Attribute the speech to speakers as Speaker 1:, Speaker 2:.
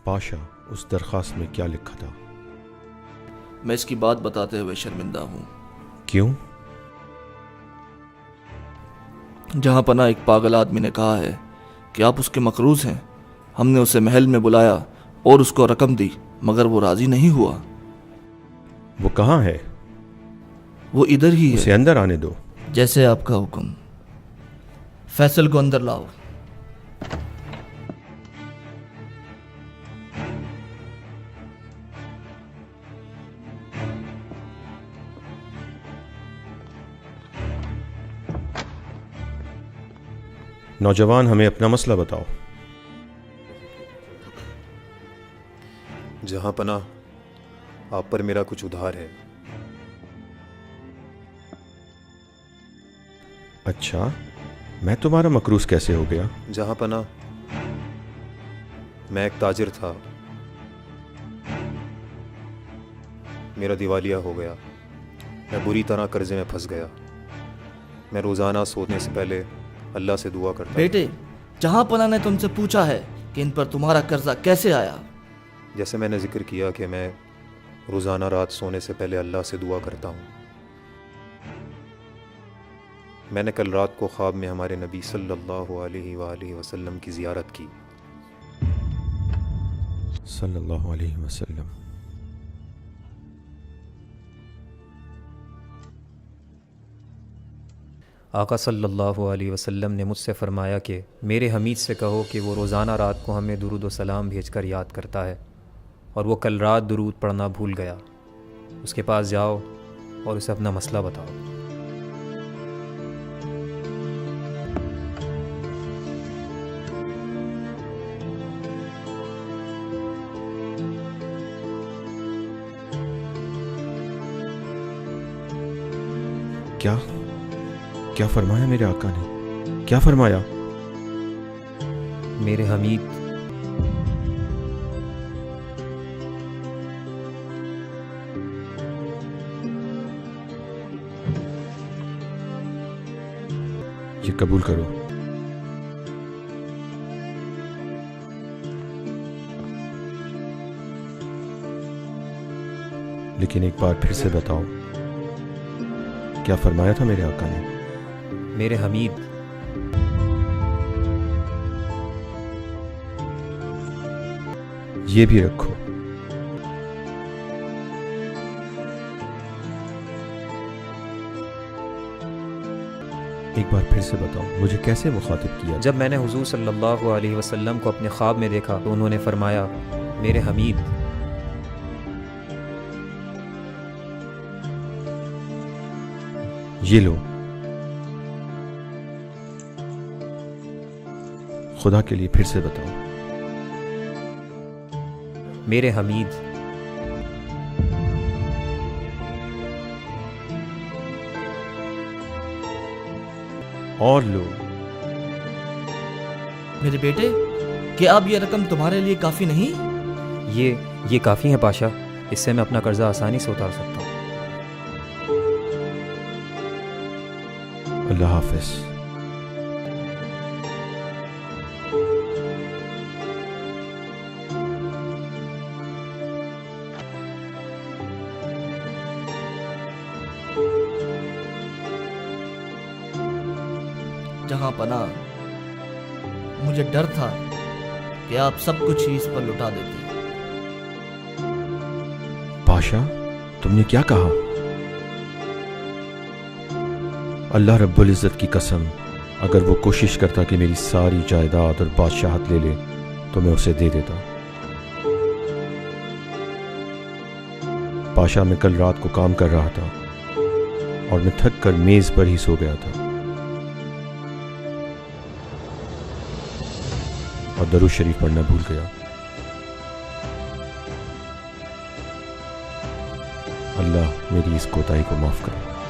Speaker 1: پاشا، اس درخواست میں کیا لکھا تھا؟
Speaker 2: میں اس کی بات بتاتے ہوئے شرمندہ ہوں۔
Speaker 1: کیوں؟
Speaker 2: جہاں پناہ ایک پاگل آدمی نے کہا ہے کہ آپ اس کے مقروض ہیں۔ ہم نے اسے محل میں بلایا اور اس کو رقم دی، مگر وہ راضی نہیں ہوا۔
Speaker 1: وہ کہاں ہے؟
Speaker 2: وہ ادھر ہی ہے۔
Speaker 1: اسے اندر آنے دو۔
Speaker 2: جیسے آپ کا حکم۔ فیصل کو اندر لاؤ۔
Speaker 1: نوجوان، ہمیں اپنا مسئلہ بتاؤ۔
Speaker 3: جہاں پناہ، آپ پر میرا کچھ ادھار ہے۔
Speaker 1: اچھا، میں تمہارا مقروض کیسے ہو گیا؟
Speaker 3: جہاں پناہ، میں ایک تاجر تھا، میرا دیوالیہ ہو گیا، میں بری طرح قرضے میں پھنس گیا۔ میں روزانہ سونے سے پہلے اللہ سے دعا کرتا ہوں۔
Speaker 2: بیٹے، جہاں پناہ نے تم سے پوچھا ہے کہ ان پر تمہارا قرضہ کیسے آیا؟
Speaker 3: جیسے میں نے ذکر کیا کہ میں روزانہ رات سونے سے پہلے اللہ سے دعا کرتا ہوں۔ میں نے کل رات کو خواب میں ہمارے نبی صلی اللہ علیہ وآلہ وسلم کی زیارت کی۔
Speaker 1: صلی اللہ علیہ وسلم۔
Speaker 4: آقا صلی اللہ علیہ وسلم نے مجھ سے فرمایا کہ میرے حمید سے کہو کہ وہ روزانہ رات کو ہمیں درود و سلام بھیج کر یاد کرتا ہے، اور وہ کل رات درود پڑھنا بھول گیا۔ اس کے پاس جاؤ اور اسے اپنا مسئلہ بتاؤ۔
Speaker 1: کیا فرمایا میرے آقا نے؟ کیا فرمایا؟
Speaker 4: میرے حمید،
Speaker 1: یہ قبول کرو۔ لیکن ایک بار پھر سے بتاؤ، کیا فرمایا تھا میرے آقا نے؟
Speaker 4: میرے حمید،
Speaker 1: یہ بھی رکھو۔ ایک بار پھر سے بتاؤ، مجھے کیسے مخاطب کیا؟
Speaker 4: جب میں نے حضور صلی اللہ علیہ وسلم کو اپنے خواب میں دیکھا تو انہوں نے فرمایا، میرے حمید،
Speaker 1: یہ لو، خدا کے لیے پھر سے بتاؤ۔
Speaker 4: میرے حمید،
Speaker 1: اور لو۔
Speaker 2: میرے بیٹے، کیا اب یہ رقم تمہارے لیے کافی نہیں؟
Speaker 4: یہ کافی ہے پاشا، اس سے میں اپنا قرضہ آسانی سے اتار سکتا ہوں۔
Speaker 1: اللہ حافظ۔
Speaker 2: جہاں پناہ، مجھے ڈر تھا کہ آپ سب کچھ ہی اس پر لٹا دیتے۔
Speaker 1: پاشا، تم نے کیا کہا؟ اللہ رب العزت کی قسم، اگر وہ کوشش کرتا کہ میری ساری جائیداد اور بادشاہت لے لے تو میں اسے دے دیتا۔ پاشا، میں کل رات کو کام کر رہا تھا اور میں تھک کر میز پر ہی سو گیا تھا اور درود شریف پڑھنا بھول گیا۔ اللہ میری اس کوتاہی کو معاف کرے۔